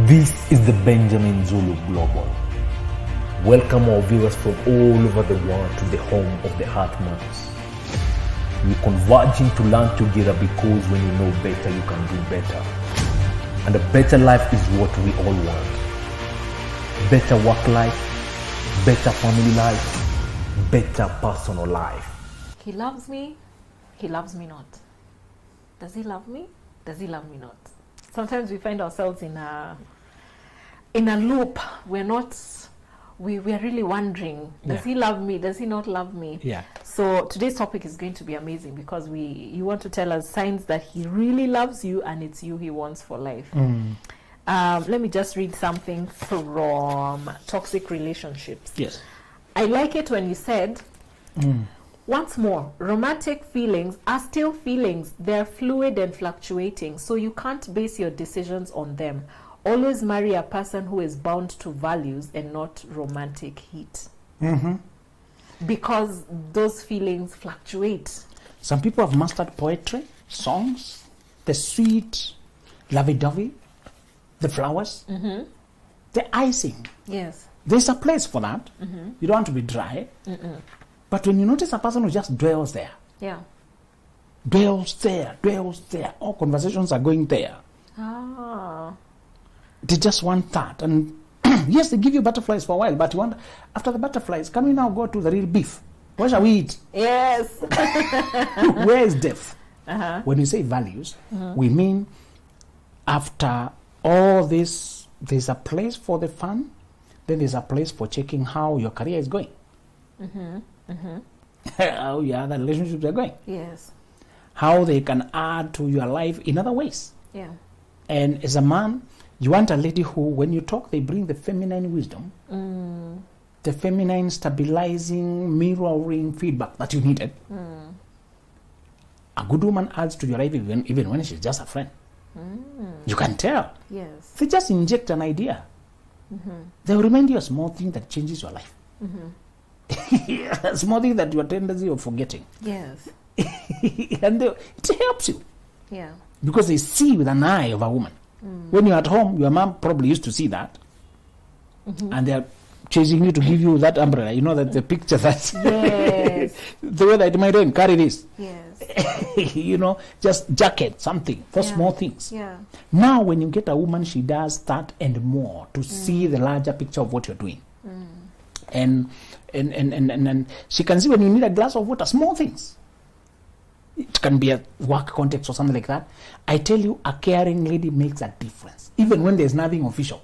This is the Benjamin Zulu Global. Welcome our viewers from all over the world to the home of the Heartmans. We're converging to learn together because when you know better, you can do better. And a better life is what we all want. Better work life, better family life, better personal life. He loves me not. Does he love me? Does he love me not? Sometimes we find ourselves in a loop. We are really wondering, does he love me? Does he not love me? Yeah. So today's topic is going to be amazing because you want to tell us signs that he really loves you and it's you he wants for life. Let me just read something from Toxic Relationships. Yes. I like it when you said, once more, romantic feelings are still feelings. They're fluid and fluctuating, so you can't base your decisions on them. Always marry a person who is bound to values and not romantic heat. Because those feelings fluctuate. Some people have mastered poetry, songs, the sweet, lovey-dovey, the flowers, the icing. Yes. There's a place for that. You don't want to be dry. But when you notice a person who just dwells there, dwells there, all conversations are going there. They just want that. And yes, they give you butterflies for a while, but you want, after the butterflies, can we now go to the real beef? What shall we eat? Yes. Where is depth? When you say values, we mean after all this, there's a place for the fun, then there's a place for checking how your career is going. How your other relationships are going. Yes. How they can add to your life in other ways. Yeah. And as a man, you want a lady who, when you talk, they bring the feminine wisdom, the feminine stabilizing, mirroring feedback that you needed. A good woman adds to your life even when she's just a friend. You can tell. Yes. They just inject an idea. They'll remind you a small thing that changes your life. A small thing that you are tendency of forgetting. Yes. And it helps you. Yeah. Because they see with an eye of a woman. When you're at home, your mom probably used to see that. And they're chasing you to give you that umbrella. You know, that the picture that Yes. the way that it might rain, carry this. Yes. You know, just jacket, something, for small things. Yeah. Now, when you get a woman, she does that and more to see the larger picture of what you're doing. And she can see when you need a glass of water, small things. It can be a work context or something like that. I tell you, a caring lady makes a difference, even when there's nothing official.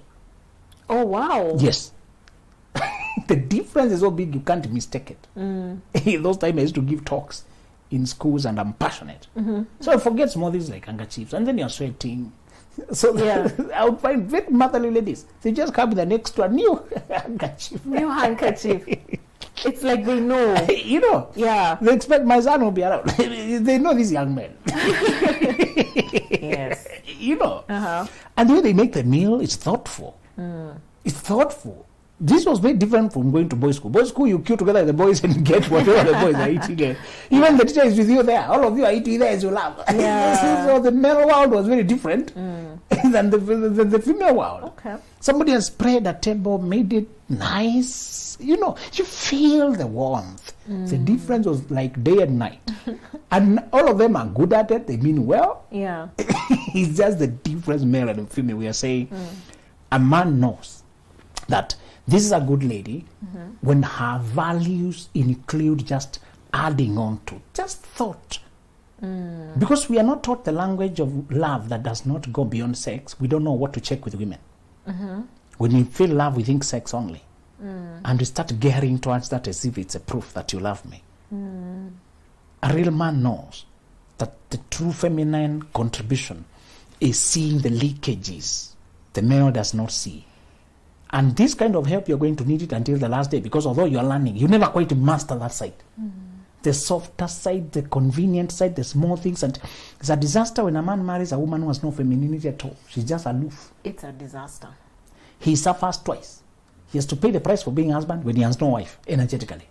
Oh, wow. Yes. The difference is so big, you can't mistake it. Those times I used to give talks in schools and I'm passionate. So I forget small things like handkerchiefs, and then you're sweating. So I would find very motherly ladies. They just come with the next one, new handkerchief. New handkerchief. It's like they know. You know. Yeah. They expect my son will be around. They know these young men. Yes. You know. And the way they make the meal is thoughtful. It's thoughtful. This was very different from going to boys' school. Boys' school, you queue together with the boys and get whatever the boys are eating. Even the teacher is with you there. All of you are eating there as you laugh. Yeah. So the male world was very different than the female world. Okay. Somebody has spread a table, made it nice. You know, you feel the warmth. The difference was like day and night. And all of them are good at it. They mean well. Yeah. It's just the difference, male and female. We are saying a man knows that this is a good lady when her values include just adding on to, just thought. Because we are not taught the language of love that does not go beyond sex. We don't know what to check with women. When you feel love, we think sex only. And we start gearing towards that as if it's a proof that you love me. A real man knows that the true feminine contribution is seeing the leakages the male does not see. And this kind of help, you're going to need it until the last day, because although you're learning, you never quite master that side. The softer side, the convenient side, the small things. And it's a disaster when a man marries a woman who has no femininity at all. She's just aloof. It's a disaster. He suffers twice. He has to pay the price for being a husband when he has no wife, energetically.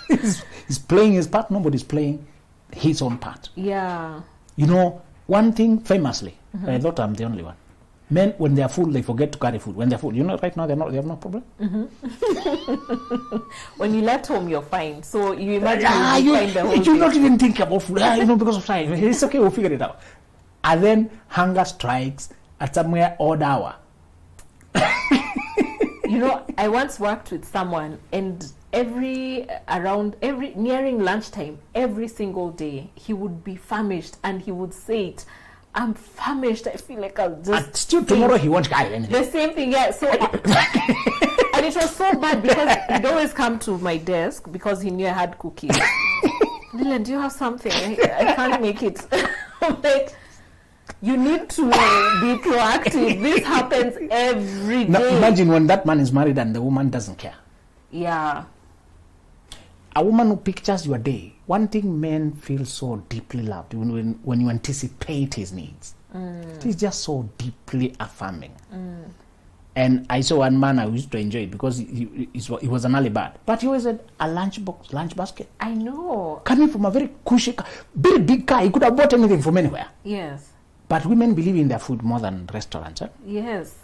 He's playing his part, nobody's playing his own part. Yeah. You know, one thing famously, I thought I'm the only one. Men, when they are full, they forget to carry food. When they're full, right now they have no problem. When you left home, you're fine. So you imagine you find the whole you thing. not even think about food. Because of time. It's okay, we'll figure it out. And then hunger strikes at somewhere odd hour. I once worked with someone, and nearing lunchtime, every single day, he would be famished, and he would say it. I'm famished. I feel like I'll just. And still tomorrow he won't carry anything. The same thing, yeah. So, and it was so bad because he'd always come to my desk because he knew I had cookies. Dylan, do you have something? I can't make it. I'm like, you need to be proactive. This happens every day. Now, imagine when that man is married and the woman doesn't care. Yeah. A woman who pictures your day. One thing men feel so deeply loved when you anticipate his needs. It's just so deeply affirming. And I saw one man I used to enjoy because he was an early bird. But he always had a lunch basket. I know. Coming from a very cushy car, very big car. He could have bought anything from anywhere. Yes. But women believe in their food more than restaurants. Huh? Yes.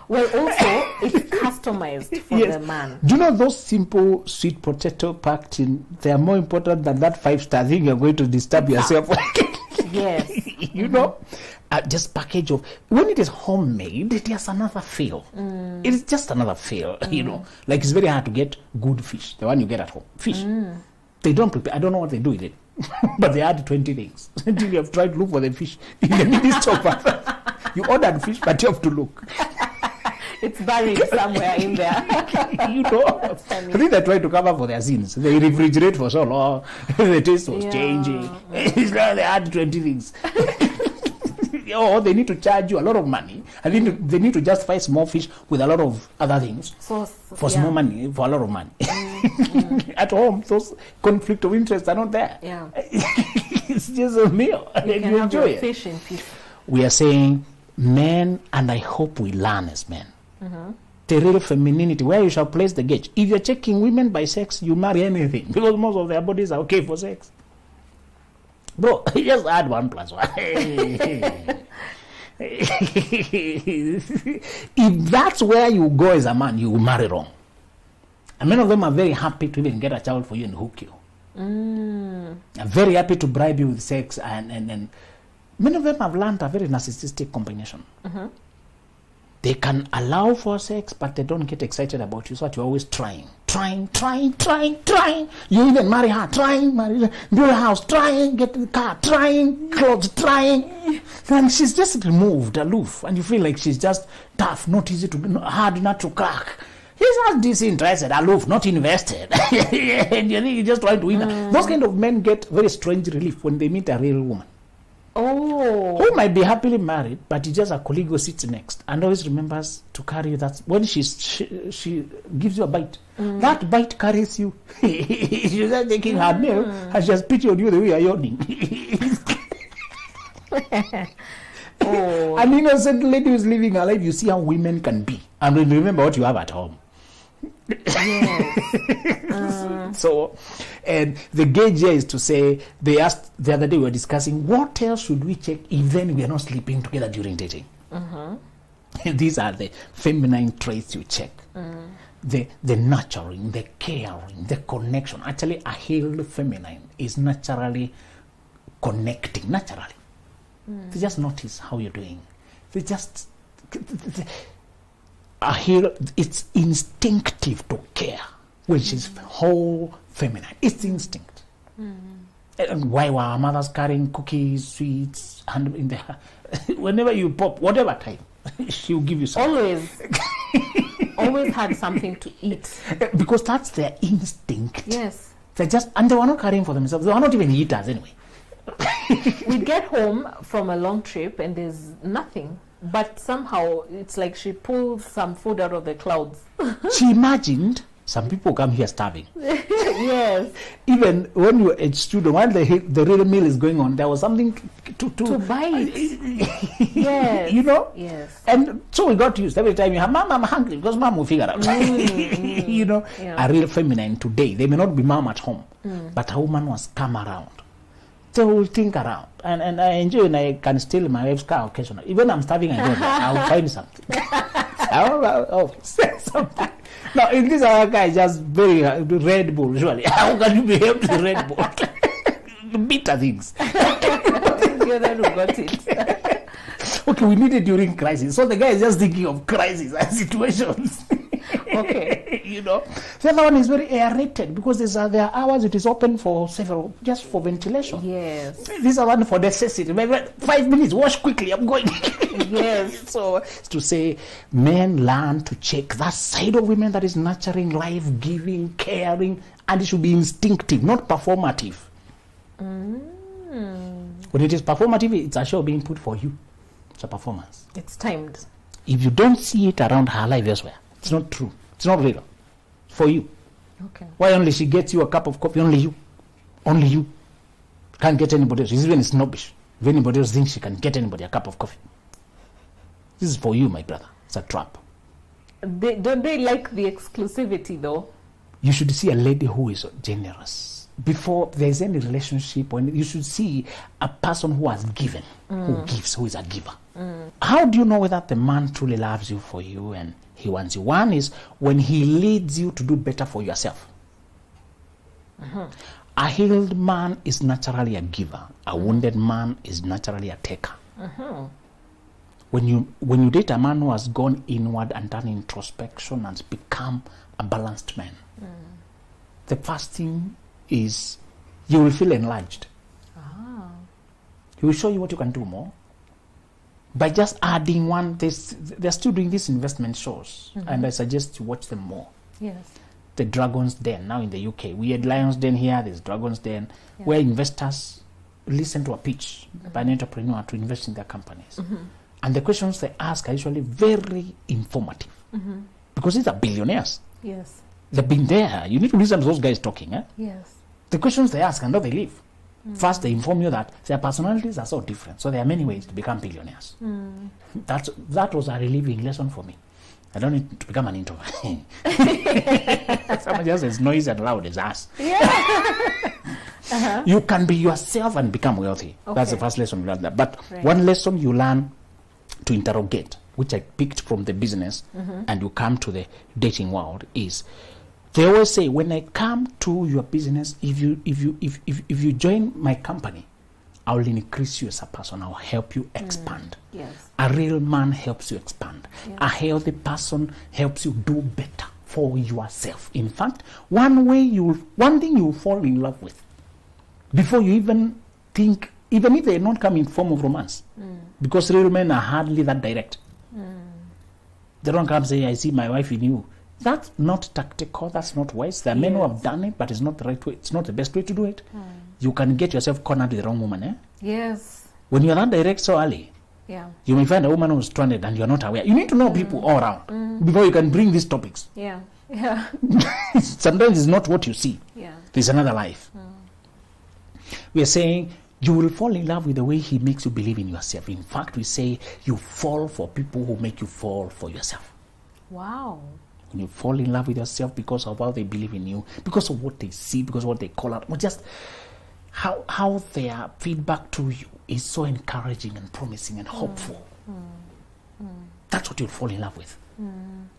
Well, also, it's customized for the man. Do you know those simple sweet potato packed in, they are more important than that 5-star thing you're going to disturb yourself. Yes. Just package of, when it is homemade, it has another feel. It's just another feel, Like it's very hard to get good fish, the one you get at home. Fish. They don't prepare, I don't know what they do with it. But they add 20 things. Until you have tried to look for the fish in the mini chopper. You ordered fish, but you have to look. It's buried somewhere in there. I think they try to cover for their sins. They refrigerate for so long. The taste was changing. It's like they add 20 things. Or they need to charge you a lot of money. I think they need to justify small fish with a lot of other things for small money, for a lot of money. At home, those conflict of interest are not there. Yeah. It's just a meal. You can enjoy have it. fish in peace. We are saying men, and I hope we learn as men. The real femininity, where you shall place the gauge. If you're checking women by sex, you marry anything because most of their bodies are okay for sex. Bro, just add 1 + 1. If that's where you go as a man, you will marry wrong. And many of them are very happy to even get a child for you and hook you. Are very happy to bribe you with sex, and many of them have learned a very narcissistic combination. They can allow for sex, but they don't get excited about you, so that you're always trying. You even marry her, build a house, get the car, clothes, and she's just removed, aloof, and you feel like she's just tough, not easy to, hard not to crack. He's not disinterested, aloof, not invested. And you think he's just trying to win. Those kind of men get very strange relief when they meet a real woman. Oh. Who might be happily married, but it's just a colleague who sits next and always remembers to carry you. That's when she gives you a bite. That bite carries you. She's not taking her meal, and she has pity on you the way you're yawning. An innocent lady who's living her life, you see how women can be. And remember what you have at home. Yes. So, and the gauge here is to say, they asked the other day, we were discussing what else should we check if then we are not sleeping together during dating. These are the feminine traits you check. The nurturing, the caring, the connection. Actually, a healed feminine is naturally connecting, naturally. They just notice how you're doing. They just it's instinctive to care, which is whole feminine. It's instinct. And why were our mothers carrying cookies, sweets, and in there? Whenever you pop, whatever time, she'll give you something. Always had something to eat. Because that's their instinct. Yes. And they were not carrying for themselves. They were not even eaters anyway. We'd get home from a long trip and there's nothing. But somehow it's like she pulled some food out of the clouds. She imagined some people come here starving. Yes. Even when you were a student, while the real meal is going on, there was something to bite. Yes. You know? Yes. And so we got used. Every time you have, Mom, I'm hungry, because Mom will figure out. You know, a real feminine today, they may not be mom at home, but a woman was come around. still think around. And I enjoy when I can steal my wife's car occasionally. Even I'm starving, I go there, I'll find something. I'll say something. Now, if this other guy just very Red Bull, surely, how can you behave to Red Bull? Bitter things. You're the one who got it. Okay, we need it during crisis. So the guy is just thinking of crisis and situations. Okay. You know. The other one is very aerated because there are hours it is open for several, just for ventilation. Yes. This is one for necessity. 5 minutes, wash quickly, I'm going. Yes. So to say men learn to check that side of women that is nurturing, life-giving, caring, and it should be instinctive, not performative. When it is performative, it's a show being put for you. It's a performance. It's timed. If you don't see it around her life elsewhere, it's not true. It's not real. For you. Okay. Why only she gets you a cup of coffee? Only you. Only you. Can't get anybody else. It's even snobbish. If anybody else thinks she can get anybody a cup of coffee. This is for you, my brother. It's a trap. Don't they like the exclusivity, though? You should see a lady who is generous. Before there's any relationship, you should see a person who has given, who gives, who is a giver. How do you know whether the man truly loves you for you and he wants you? One is when he leads you to do better for yourself. A healed man is naturally a giver. A wounded man is naturally a taker. When you date a man who has gone inward and done introspection and become a balanced man, the first thing is you will feel enlarged. He will show you what you can do more. By just adding one, they're still doing these investment shows, and I suggest you watch them more. Yes. The Dragon's Den, now in the UK. We had Lion's Den here, there's Dragon's Den, where investors listen to a pitch by an entrepreneur to invest in their companies. And the questions they ask are usually very informative. Because these are billionaires. Yes. They've been there. You need to listen to those guys talking. Yes. The questions they ask and how they live. First, they inform you that their personalities are so different. So there are many ways to become billionaires. That was a relieving lesson for me. I don't need to become an introvert. Someone just as noisy and loud as us. You can be yourself and become wealthy. Okay. That's the first lesson you learn. That. But one lesson you learn to interrogate, which I picked from the business, and you come to the dating world, is they always say, when I come to your business, if you join my company, I will increase you as a person. I will help you expand. Yes. A real man helps you expand. A healthy person helps you do better for yourself. In fact, one thing you fall in love with before you even think, even if they not come in form of romance, because real men are hardly that direct. They don't come say, I see my wife in you. That's not tactical. That's not wise. There are men who have done it, but it's not the right way. It's not the best way to do it. You can get yourself cornered with the wrong woman. Yes. When you're not direct so early, you may find a woman who's stranded and you're not aware. You need to know people all around before you can bring these topics. Yeah. Sometimes it's not what you see. There's another life. We are saying you will fall in love with the way he makes you believe in yourself. In fact, we say you fall for people who make you fall for yourself. Wow. When you fall in love with yourself because of how they believe in you, because of what they see, because of what they call out, or just how their feedback to you is so encouraging and promising and hopeful. That's what you'll fall in love with.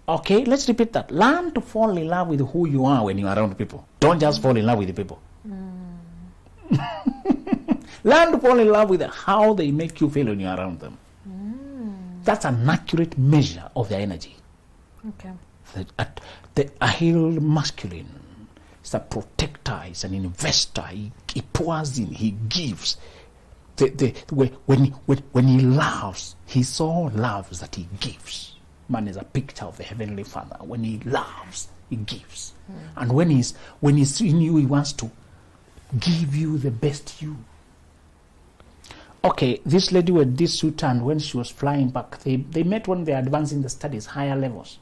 Okay, let's repeat that. Learn to fall in love with who you are when you're around people. Don't just fall in love with the people. Learn to fall in love with how they make you feel when you're around them. That's an accurate measure of their energy. Okay. A healed masculine is a protector, is an investor. He pours in, he gives. When he loves, he so loves that he gives. Man is a picture of the Heavenly Father. When he loves, he gives. And when he's in you, he wants to give you the best you. Okay, this lady with this suit, and when she was flying back, they met when they were advancing the studies, higher levels.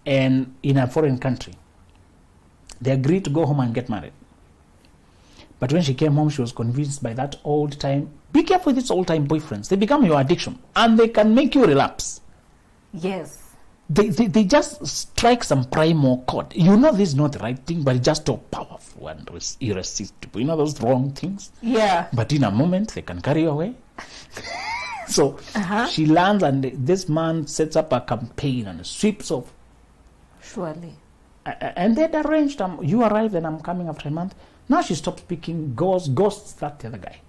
And in a foreign country, they agreed to go home and get married. But when she came home, she was convinced by that old time. Be careful with these old time boyfriends. They become your addiction and they can make you relapse. Yes. they just strike some primal chord. You know this is not the right thing, but it's just so powerful and irresistible. You know those wrong things? Yeah. But in a moment, they can carry you away. So she lands, and this man sets up a campaign and sweeps off. Surely. And they'd arranged, you arrive and I'm coming after a month. Now she stopped speaking, ghosts that the other guy.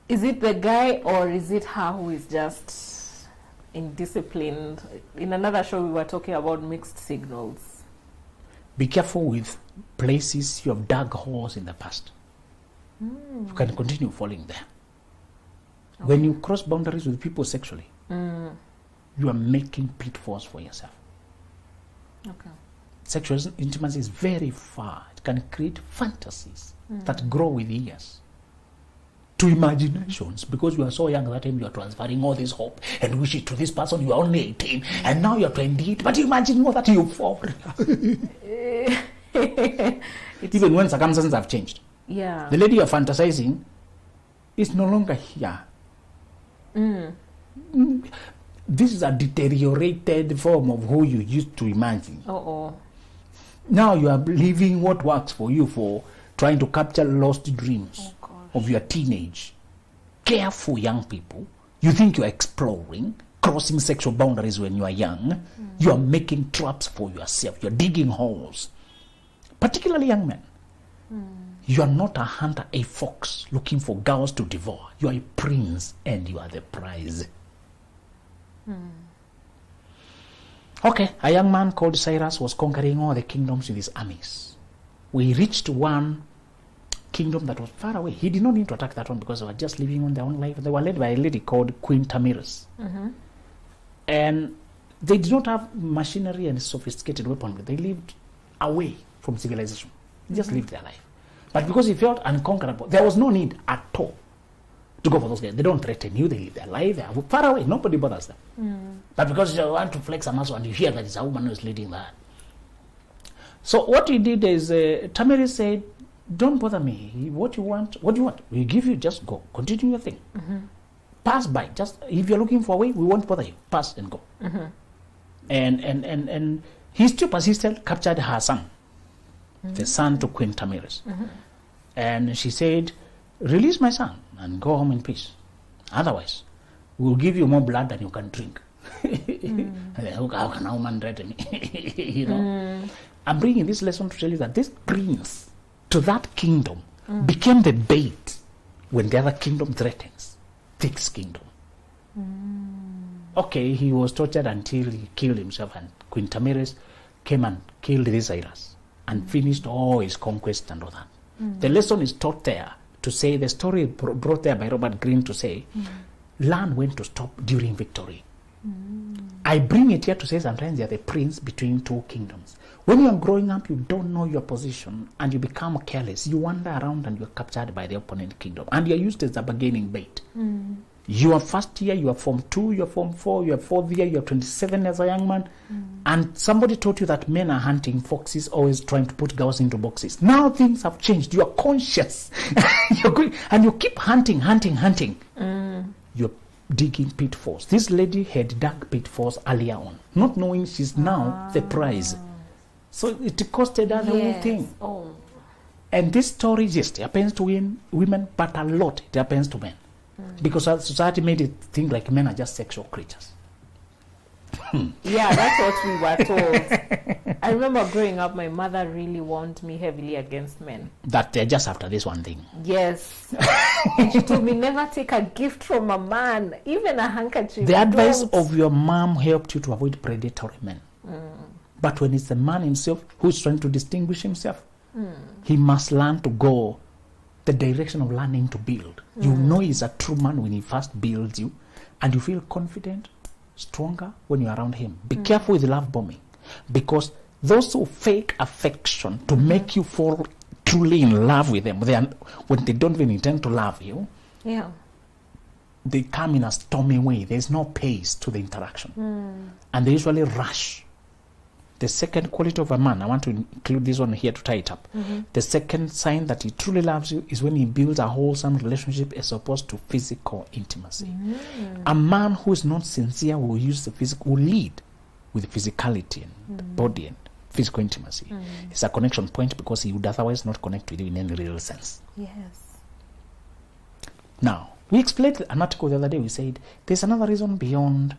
Is it the guy or is it her who is just indisciplined? In another show, we were talking about mixed signals. Be careful with places you have dug holes in the past. You can continue falling there. Okay. When you cross boundaries with people sexually, you are making pitfalls for yourself. Okay. Sexual intimacy is very far. It can create fantasies that grow with years. To imaginations, because you are so young that time you are transferring all this hope and wish it to this person. You are only 18 and now you are 28, but you imagine all that you fall. Even when circumstances have changed. Yeah. The lady you are fantasizing is no longer here. This is a deteriorated form of who you used to imagine. Now you are living what works for you, for trying to capture lost dreams of your teenage. Careful, young people. You think you are exploring, crossing sexual boundaries when you are young. You are making traps for yourself. You are digging holes. Particularly young men. You are not a hunter, a fox, looking for girls to devour. You are a prince and you are the prize. Okay, a young man called Cyrus was conquering all the kingdoms with his armies. We reached one kingdom that was far away. He did not need to attack that one because they were just living on their own life. They were led by a lady called Queen Tamiris. And they did not have machinery and sophisticated weaponry. They lived away from civilization. They just lived their life. But because he felt unconquerable, there was no need at all to go for those guys. They don't threaten you. They live their life. They are far away. Nobody bothers them. But because you want to flex a muscle and you hear that it's a woman who is leading that. So what he did is, Tamiris said, don't bother me. What you want? We give you, just go. Continue your thing. Pass by. Just, if you're looking for a way, we won't bother you. Pass and go. And he still persisted, captured her son. The son to Queen Tamiris. And she said, release my son and go home in peace. Otherwise, we'll give you more blood than you can drink. How can a woman threaten me? You know? I'm bringing this lesson to tell you that this prince to that kingdom became the bait when the other kingdom threatens this kingdom. Okay, he was tortured until he killed himself, and Queen Tamiris came and killed this Cyrus and finished all his conquests and all that. The lesson is taught there to say, the story brought there by Robert Greene to say, learn when to stop during victory. I bring it here to say sometimes you are the prince between two kingdoms. When you are growing up, you don't know your position and you become careless. You wander around and you are captured by the opponent kingdom and you are used as a bargaining bait. You are first year, you are Form 2, you are Form 4, you are 4th year, you are 27 as a young man, and somebody taught you that men are hunting foxes, always trying to put girls into boxes. Now things have changed. You are conscious. You're going, and you keep hunting. You're digging pitfalls. This lady had dug pitfalls earlier on, not knowing she's now the prize. So it costed her the whole thing. And this story just happens to women, but a lot it happens to men. Because society made it think like men are just sexual creatures. Yeah, that's what we were told. I remember growing up, my mother really warned me heavily against men. That they're just after this one thing. Yes. And she told me never take a gift from a man, even a handkerchief. The advice of your mom helped you to avoid predatory men. But when it's the man himself who is trying to distinguish himself, he must learn to go the direction of learning to build. You know he's a true man when he first builds you, and you feel confident, stronger when you're around him. Be careful with love bombing, because those who fake affection to make you fall truly in love with them, when they don't even intend to love you, they come in a stormy way. There's no pace to the interaction, and they usually rush. The second quality of a man, I want to include this one here to tie it up. The second sign that he truly loves you is when he builds a wholesome relationship as opposed to physical intimacy. A man who is not sincere will use the physical, will lead with physicality and the body and physical intimacy. It's a connection point because he would otherwise not connect with you in any real sense. Yes. Now, we explained an article the other day. We said there's another reason beyond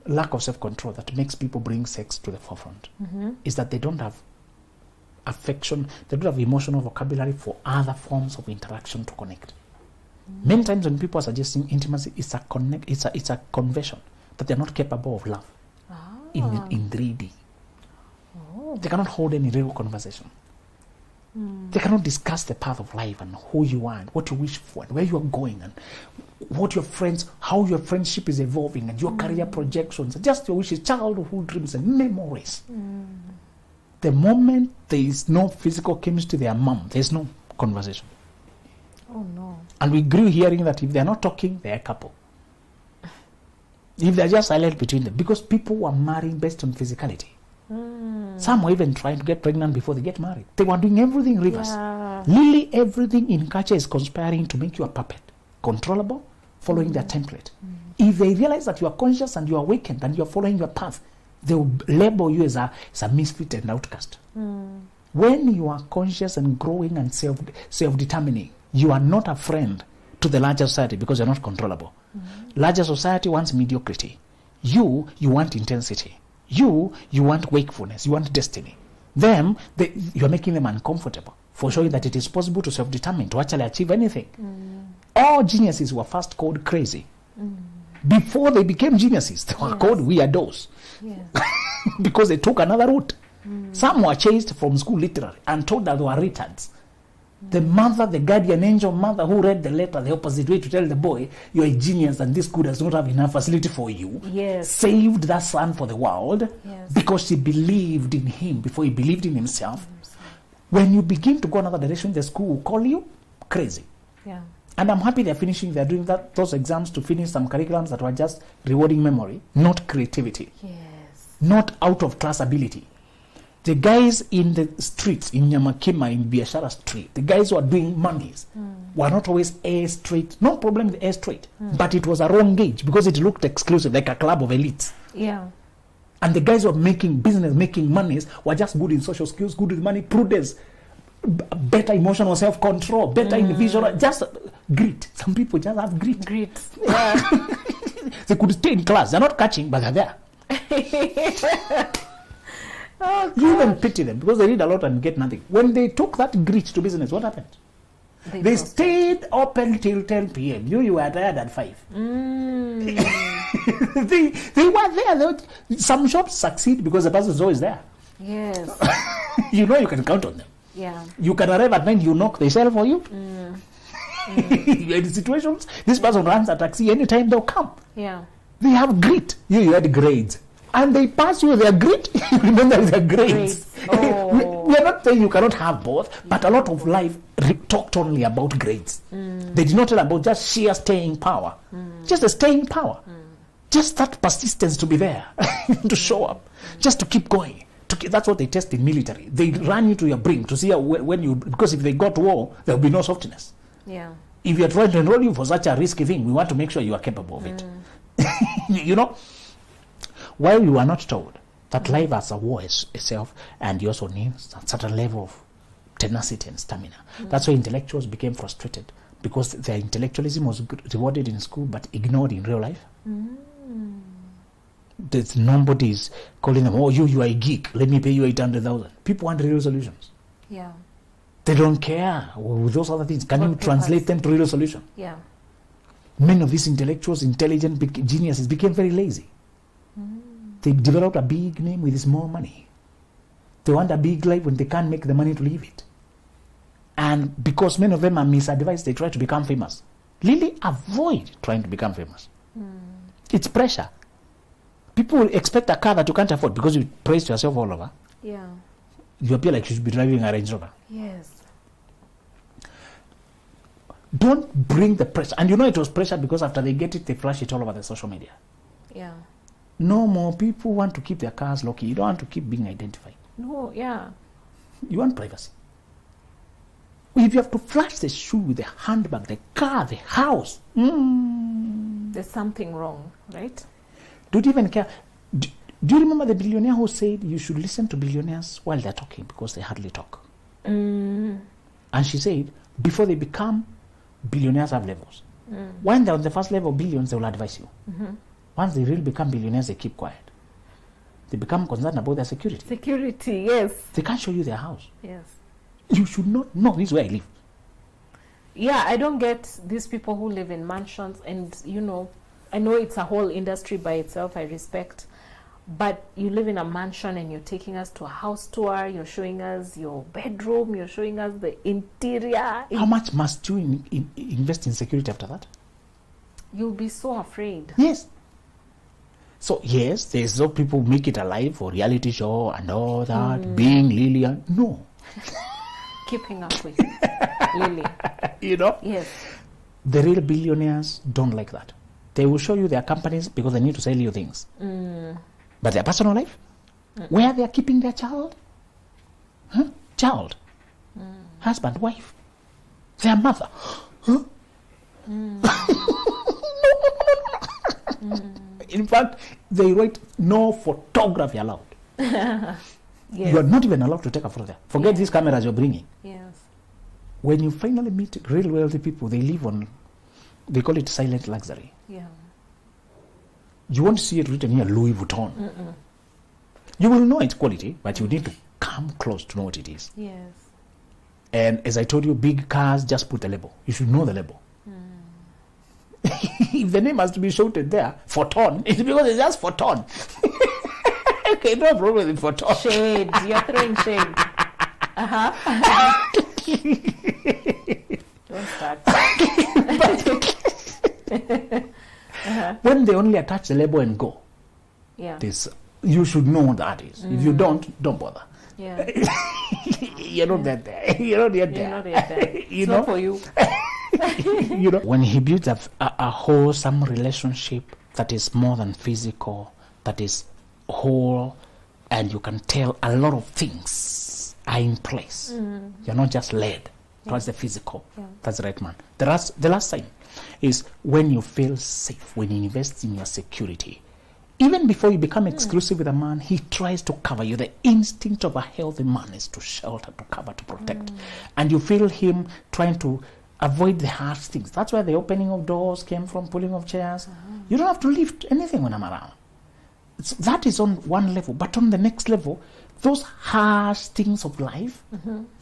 lack of self-control that makes people bring sex to the forefront. Is that they don't have affection, they don't have emotional vocabulary for other forms of interaction to connect. Many times when people are suggesting intimacy, it's a confession that they're not capable of love in 3D. They cannot hold any real conversation. They cannot discuss the path of life and who you are and what you wish for and where you are going and what your friends, how your friendship is evolving and your career projections and just your wishes, childhood dreams and memories. The moment there is no physical chemistry to their mom, there's no conversation. Oh no. And we grew hearing that if they're not talking, they're a couple. If they're just silent between them, because people were marrying based on physicality. Some were even trying to get pregnant before they get married. They were doing everything in reverse. Really, everything in culture is conspiring to make you a puppet, controllable, following their template. If they realize that you are conscious and you are awakened and you are following your path, they will label you as a misfit and outcast. When you are conscious and growing and self-determining, you are not a friend to the larger society because you're not controllable. Larger society wants mediocrity. You want intensity. You want wakefulness. You want destiny. Them, you are making them uncomfortable for showing that it is possible to self-determine, to actually achieve anything. All geniuses were first called crazy. Before they became geniuses, they were called weirdos. Because they took another route. Some were chased from school literally and told that they were retards. The mother, the guardian angel mother who read the letter the opposite way to tell the boy, you're a genius and this school does not have enough facility for you, saved that son for the world because she believed in him before he believed in himself. When you begin to go another direction, the school will call you crazy. And I'm happy they're doing those exams to finish some curriculums that were just rewarding memory, not creativity, not out of class ability. The guys in the streets, in Nyamakima, in Biashara Street, the guys who are doing monies were not always A straight. No problem with A straight. But it was a wrong gauge because it looked exclusive, like a club of elites. And the guys who are making business, making monies, were just good in social skills, good with money, prudence, better emotional self-control, better individual, just grit. Some people just have grit. They could stay in class. They're not catching, but they're there. You even pity them because they read a lot and get nothing. When they took that grit to business, what happened? They stayed open till 10 p.m. You were tired at 5. They were there. Some shops succeed because the person is always there. You know you can count on them. You can arrive at 9, you knock, they sell for you. In situations, this person runs a taxi, anytime they'll come. They have grit. You had grades. And they pass you their grit, remember their grades. We are not saying you cannot have both, but a lot of life talked only about grades. They did not tell about just sheer staying power. Just the staying power. Just that persistence to be there, to show up, just to keep going. That's what they test in military. They run you to your brink to see when you, because if they go to war, there will be no softness. If you are trying to enroll you for such a risky thing, we want to make sure you are capable of it. You know? While you are not told that life as a war itself, and you also need a certain level of tenacity and stamina. That's why intellectuals became frustrated, because their intellectualism was rewarded in school but ignored in real life. There's nobody's calling them, oh, you are a geek, let me pay you 800,000. People want real solutions. They don't care with those other things. Can you translate them to real solution? Many of these intellectuals, intelligent geniuses became very lazy. They developed a big name with small money. They want a big life when they can't make the money to live it. And because many of them are misadvised, they try to become famous. Really avoid trying to become famous. It's pressure. People expect a car that you can't afford because you praise yourself all over. You appear like you should be driving a Range Rover. Don't bring the pressure. And you know it was pressure because after they get it, they flash it all over the social media. No more people want to keep their cars low-key. You don't want to keep being identified. You want privacy. If you have to flash the shoe, the handbag, the car, the house, there's something wrong, right? Don't even care. Do you remember the billionaire who said you should listen to billionaires while they're talking because they hardly talk? And she said, before they become billionaires, have levels. When they're on the first level, billions, they will advise you. Once they really become billionaires, they keep quiet. They become concerned about their security. Security, yes. They can't show you their house. Yes. You should not know this is where I live. Yeah, I don't get these people who live in mansions, and I know it's a whole industry by itself, I respect, but you live in a mansion and you're taking us to a house tour, you're showing us your bedroom, you're showing us the interior. How much must you invest in security after that? You'll be so afraid. Yes. So yes, there's no people make it alive for reality show and all that, being Lillian. No. Keeping up with Lily. Yes. The real billionaires don't like that. They will show you their companies because they need to sell you things. But their personal life, where they are keeping their child, husband, wife, their mother. In fact, they write no photography allowed. Yes. You are not even allowed to take a photo there. Forget these cameras you're bringing. Yes. When you finally meet real wealthy people, they live on, they call it silent luxury. Yeah. You won't see it written here, Louis Vuitton. You will know its quality, but you need to come close to know what it is. Yes. And as I told you, big cars just put a label. You should know the label. If the name has to be shouted there, Photon, it's because it's just Photon. Okay, no problem with Photon. Shade, you're throwing shade. Don't start. When they only attach the label and go, you should know what that is. If you don't bother. Yeah. You're not that there. You're not yet there. You're not yet there. You It's know? not for you. When he builds a wholesome relationship that is more than physical, that is whole, and you can tell a lot of things are in place. You're not just led towards the physical. That's the right man. The last sign is when you feel safe, when you invest in your security. Even before you become exclusive with a man, he tries to cover you. The instinct of a healthy man is to shelter, to cover, to protect. And you feel him trying to avoid the harsh things. That's where the opening of doors came from, pulling of chairs. You don't have to lift anything when I'm around. That is on one level. But on the next level, those harsh things of life,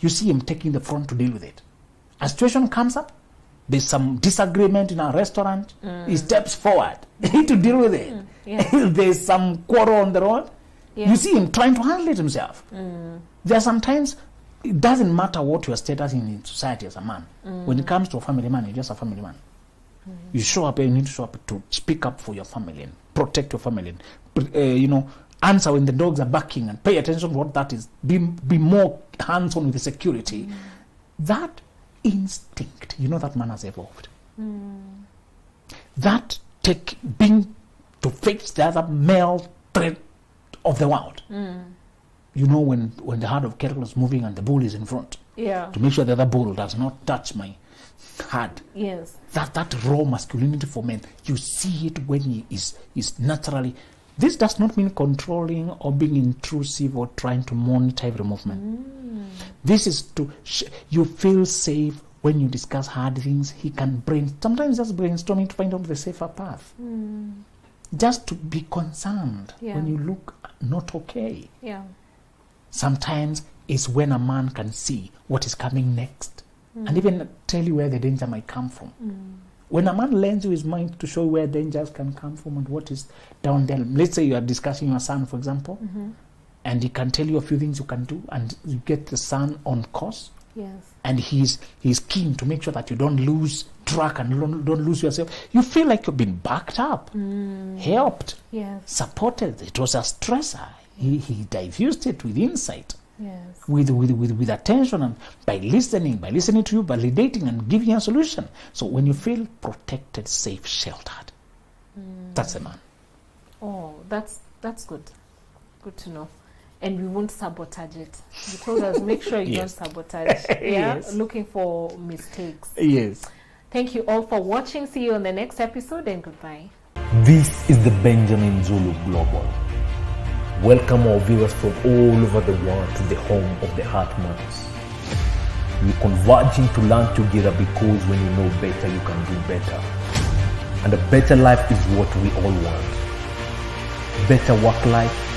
you see him taking the front to deal with it. A situation comes up, there's some disagreement in a restaurant, he steps forward to deal with it. Yes. There's some quarrel on the road, you see him trying to handle it himself. There are sometimes, it doesn't matter what your status in society as a man. When it comes to a family man, you're just a family man. You show up, you need to show up to speak up for your family and protect your family. And, answer when the dogs are barking and pay attention to what that is. Be more hands-on with the security. That instinct, that man has evolved. That being to face the other male threat of the world. When the herd of cattle is moving and the bull is in front. To make sure the other bull does not touch my herd. Yes. That raw masculinity for men, you see it when he is naturally. This does not mean controlling or being intrusive or trying to monitor every movement. This is to you feel safe when you discuss hard things. He can sometimes just brainstorming to find out the safer path. Just to be concerned when you look not okay. Sometimes it's when a man can see what is coming next and even tell you where the danger might come from. When a man lends you his mind to show where dangers can come from and what is down there, let's say you are discussing your son, for example, and he can tell you a few things you can do, and you get the son on course. And he's keen to make sure that you don't lose track and don't lose yourself. You feel like you've been backed up, helped, supported. It was a stressor. He diffused it with insight. With attention, and by listening to you, validating and giving a solution. So when you feel protected, safe, sheltered, that's a man. Oh, that's good. Good to know. And we won't sabotage it. You told us make sure you don't sabotage. Looking for mistakes. Thank you all for watching. See you on the next episode, and goodbye. This is the Benjamin Zulu Global. Welcome our viewers from all over the world to the home of the Heartmans. We're converging to learn together because when you know better, you can do better. And a better life is what we all want. Better work life,